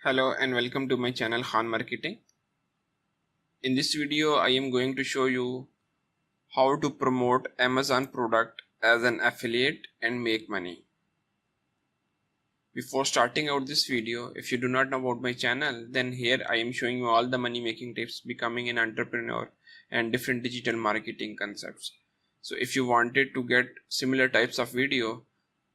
Hello and welcome to my channel Khan Marketing. In this video I am going to show you how to promote Amazon product as an affiliate and make money. Before starting out this video, if you do not know about my channel, then here I am showing you all the money making tips, becoming an entrepreneur and different digital marketing concepts. So if you wanted to get similar types of video,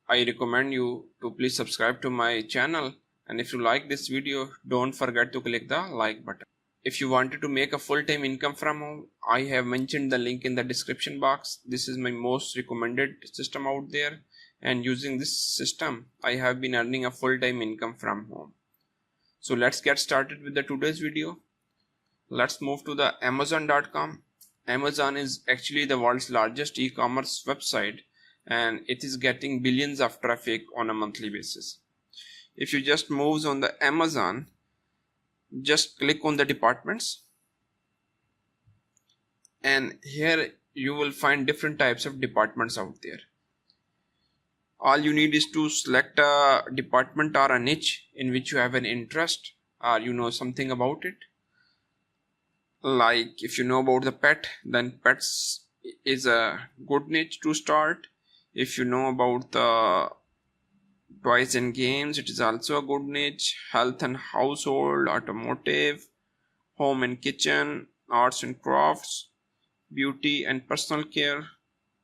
I recommend you to please subscribe to my channel, and if you like this video, don't forget to click the like button. If you wanted to make a full-time income from home, I have mentioned the link in the description box. This is my most recommended system out there, and using this system I have been earning a full-time income from home. So let's get started with the today's video. Let's move to the Amazon.com. Amazon is actually the world's largest e-commerce website, and it is getting billions of traffic on a monthly basis. If you just move on the Amazon, just click on the departments, and here you will find different types of departments out there. All you need is to select a department or a niche in which you have an interest or you know something about it. Like if you know about the pet, then pets is a good niche to start. If you know about the toys and games, it is also a good niche. Health and household, automotive, home and kitchen, arts and crafts, beauty and personal care,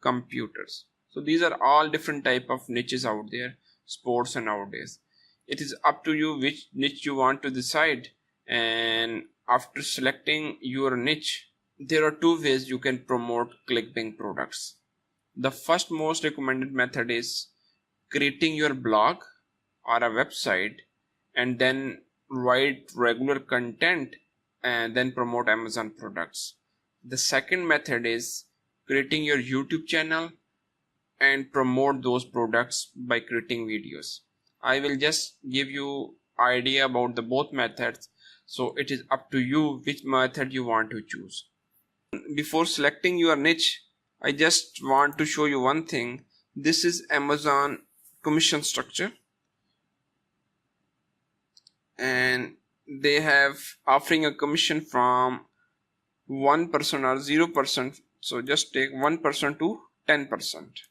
computers. So these are all different type of niches out there. Sports and nowadays, it is up to you which niche you want to decide. And after selecting your niche, there are two ways you can promote ClickBank products. The first most recommended method is creating your blog or a website and then write regular content and then promote Amazon products. The second method is creating your YouTube channel and promote those products by creating videos. I will just give you idea about the both methods, so it is up to you which method you want to choose. Before selecting your niche, I just want to show you one thing. This is Amazon commission structure, and they have offering a commission from 1% or 0%. So just take 1% to 10%.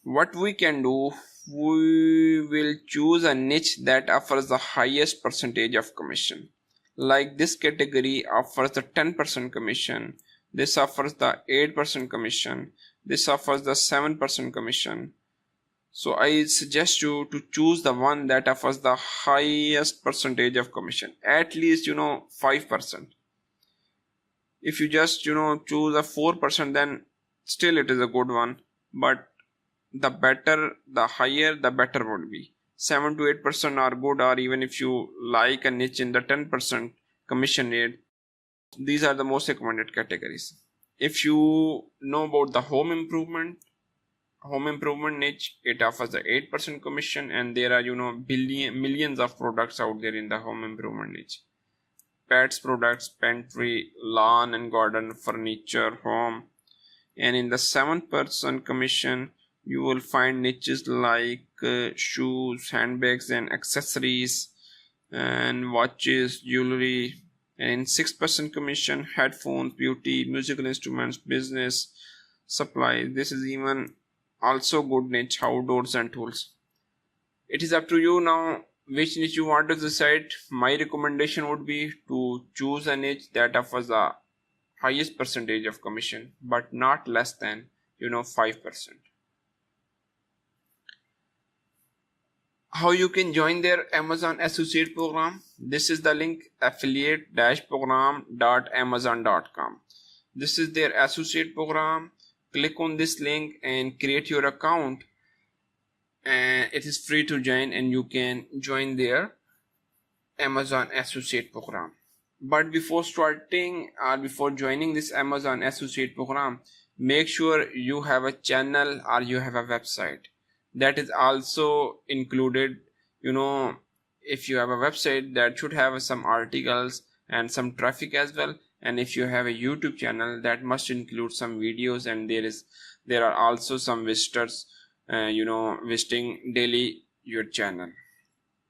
What we can do, we will choose a niche that offers the highest percentage of commission. Like this category offers the 10% commission, this offers the 8% commission, this offers the 7% commission. So I suggest you to choose the one that offers the highest percentage of commission, at least 5%. If you just choose a 4%, then still it is a good one, but the better, the higher, the better would be. 7 to 8% are good, or even if you like a niche in the 10% commission rate, these are the most recommended categories. If you know about the home improvement niche, it offers the 8% commission, and there are millions of products out there in the home improvement niche. Pets products, pantry, lawn and garden, furniture, home. And in the 7% commission, you will find niches like shoes, handbags and accessories, and watches, jewelry. And 6% commission, headphones, beauty, musical instruments, business supplies. This is even also good niche, outdoors and tools. It is up to you now which niche you want to decide. My recommendation would be to choose a niche that offers the highest percentage of commission, but not less than 5%. How you can join their Amazon associate program? This is the link, affiliate-program.amazon.com. This is their associate program. Click on this link and create your account, and it is free to join, and you can join their Amazon associate program. But before starting or before joining this Amazon associate program, make sure you have a channel or you have a website. That is also included. If you have a website, that should have some articles and some traffic as well. And if you have a YouTube channel, that must include some videos, and there are also some visitors visiting daily your channel.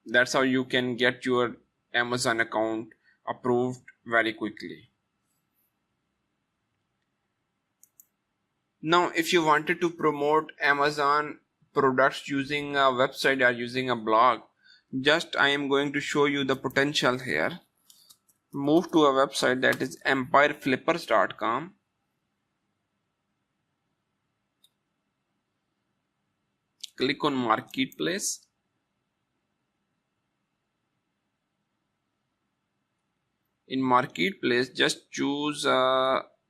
That's how you can get your Amazon account approved very quickly. Now, if you wanted to promote Amazon products using a website or using a blog, just I am going to show you the potential here. Move to a website that is empireflippers.com. Click on Marketplace. In Marketplace, just choose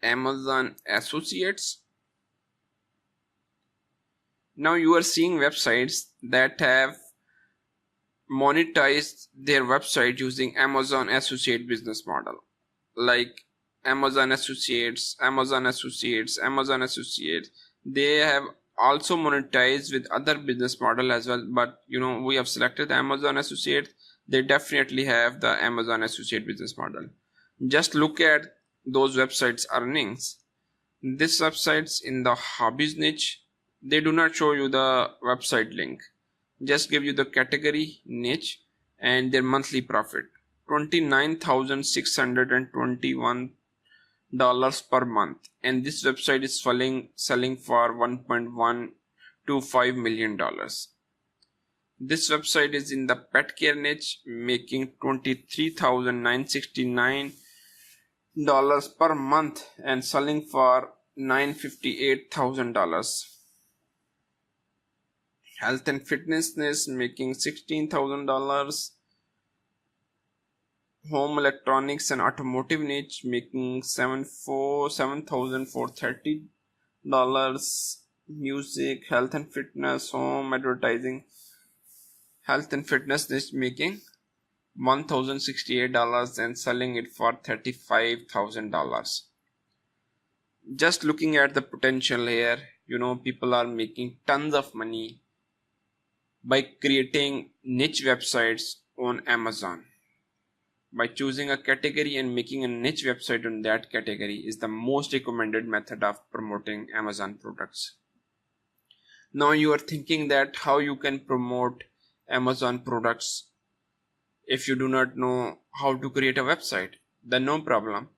Amazon Associates. Now you are seeing websites that have monetized their website using Amazon Associate business model, like Amazon Associates, Amazon Associates, Amazon Associates. They have also monetized with other business model as well, but we have selected Amazon Associates. They definitely have the Amazon Associate business model. Just look at those websites earnings. This websites in the hobbies niche, they do not show you the website link, just give you the category, niche, and their monthly profit. $29,621 per month, and this website is selling for $1.125 million. This website is in the pet care niche, making $23,969 per month and selling for $958,000. Health and fitness niche making $16,000. Home electronics and automotive niche making $7,430. Music, health and fitness, home advertising, health and fitness niche making $1,068 and selling it for $35,000. Just looking at the potential here, people are making tons of money by creating niche websites on Amazon. By choosing a category and making a niche website on that category is the most recommended method of promoting Amazon products. Now you are thinking that how you can promote Amazon products if you do not know how to create a website. Then no problem.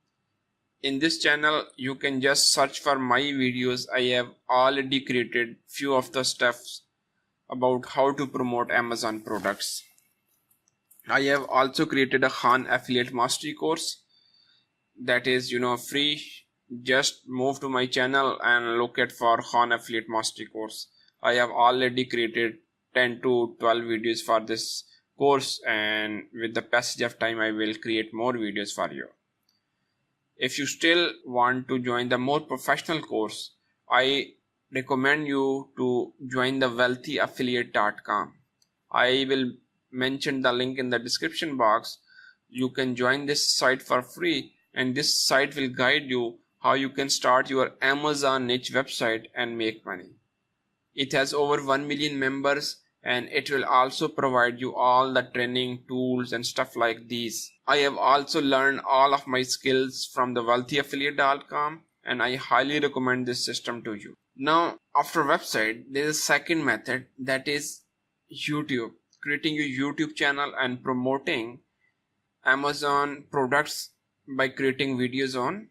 In this channel you can just search for my videos. I have already created few of the steps about how to promote Amazon products. I have also created a Khan Affiliate Mastery course that is free. Just move to my channel and look at for Khan Affiliate Mastery course. I have already created 10 to 12 videos for this course, and with the passage of time I will create more videos for you. If you still want to join the more professional course, I recommend you to join the wealthyaffiliate.com. I will mention the link in the description box. You can join this site for free, and this site will guide you how you can start your Amazon niche website and make money. It has over 1 million members, and it will also provide you all the training tools and stuff like these. I have also learned all of my skills from the wealthyaffiliate.com, and I highly recommend this system to you. Now, after website, there is a second method, that is YouTube. Creating a YouTube channel and promoting Amazon products by creating videos on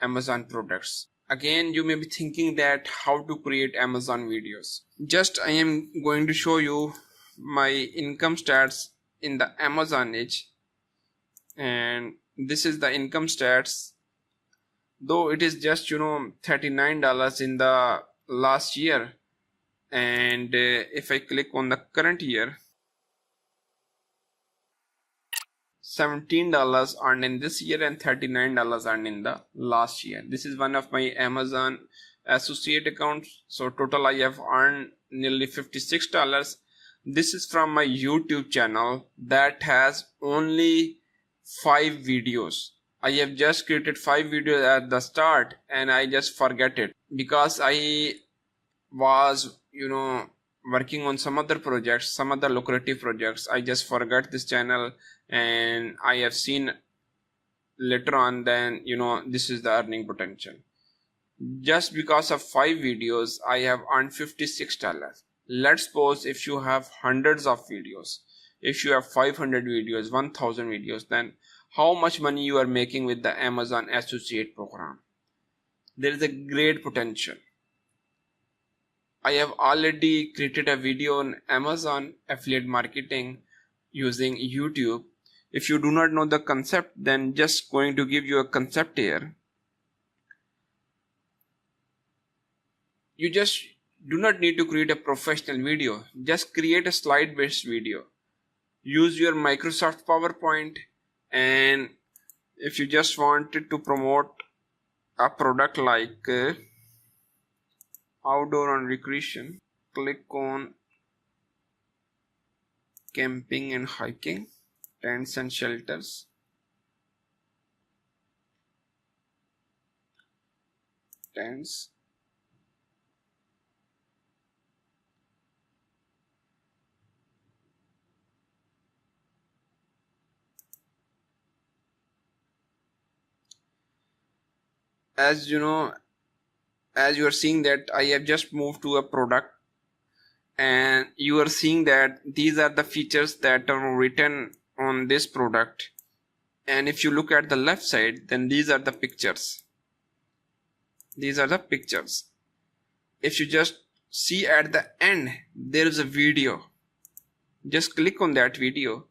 Amazon products. Again, you may be thinking that how to create Amazon videos. Just I am going to show you my income stats in the Amazon niche, and this is the income stats. Though it is just $39 in the last year, and if I click on the current year, $17 earned in this year and $39 earned in the last year. This is one of my Amazon associate accounts. So total I have earned nearly $56. This is from my YouTube channel that has only 5 videos. I have just created 5 videos at the start and I just forget it because I was working on some other projects, some other lucrative projects. I just forgot this channel, and I have seen later on then this is the earning potential. Just because of 5 videos I have earned $56. Let's suppose if you have hundreds of videos, if you have 500 videos, 1000 videos, then how much money you are making with the Amazon Associate program? There is a great potential. I have already created a video on Amazon affiliate marketing using YouTube. If you do not know the concept, then just going to give you a concept here. You just do not need to create a professional video. Just create a slide based video. Use your Microsoft PowerPoint, and if you just wanted to promote a product like outdoor and recreation, click on camping and hiking, tents and shelters, tents, as you know, as you are seeing that I have just moved to a product, and you are seeing that these are the features that are written on this product. And if you look at the left side, then these are the pictures. These are the pictures. If you just see at the end, there is a video. Just click on that video.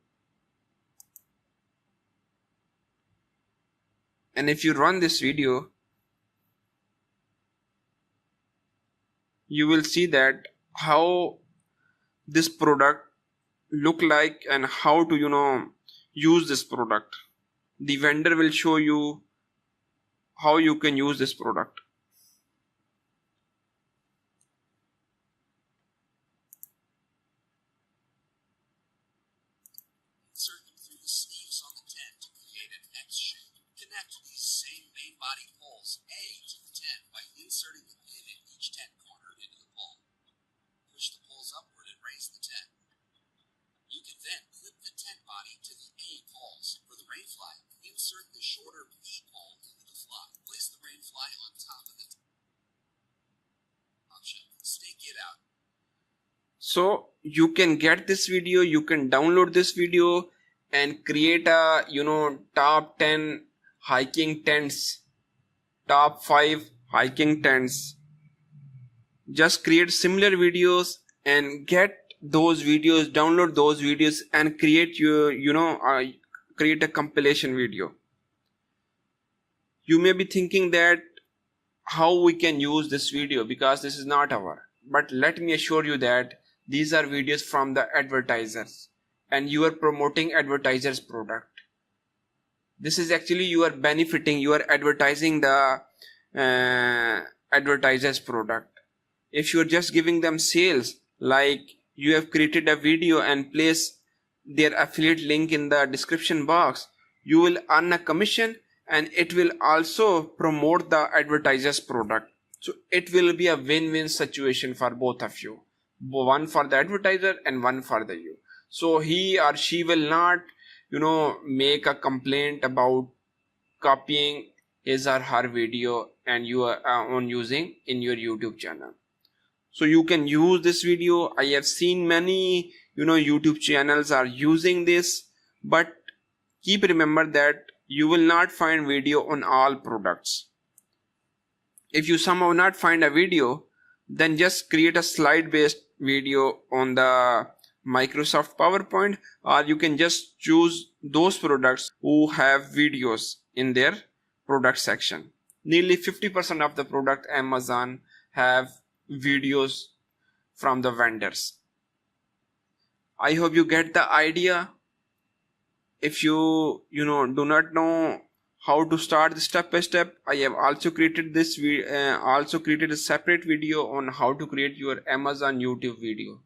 And if you run this video, you will see that how this product look like and how to use this product. The vendor will show you how you can use this product. Insert them through the sleeves on the tent to create an X shape. Connect these same main body poles A to the tent by inserting the pin in each tent corner into the pole. Push the poles upward and raise the tent. You can then clip the tent body to the A poles. For the rain fly, insert the shorter B pole into the fly. Place the rain fly on top of the option. Stake it out. So you can get this video, you can download this video and create a top 10 hiking tents, top 5 hiking tents. Just create similar videos and get those videos, download those videos and create your create a compilation video. You may be thinking that how we can use this video, because this is not our, but let me assure you that these are videos from the advertisers and you are promoting advertisers product. This is actually you are benefiting, you are advertising the advertisers product. If you are just giving them sales, like you have created a video and place their affiliate link in the description box, you will earn a commission and it will also promote the advertisers product. So it will be a win-win situation for both of you, one for the advertiser and one for the you. So he or she will not make a complaint about copying his or her video and you are on using in your YouTube channel. So you can use this video. I have seen many YouTube channels are using this, but keep remember that you will not find video on all products. If you somehow not find a video, then just create a slide based video on the Microsoft PowerPoint, or you can just choose those products who have videos in their product section. Nearly 50% of the product Amazon have videos from the vendors. I hope you get the idea. If you do not know how to start step by step, I have also created this a separate video on how to create your Amazon YouTube video.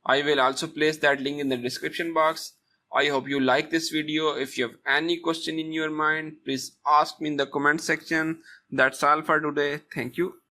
I will also place that link in the description box. I hope you like this video. If you have any question in your mind, please ask me in the comment section. That's all for today. Thank you.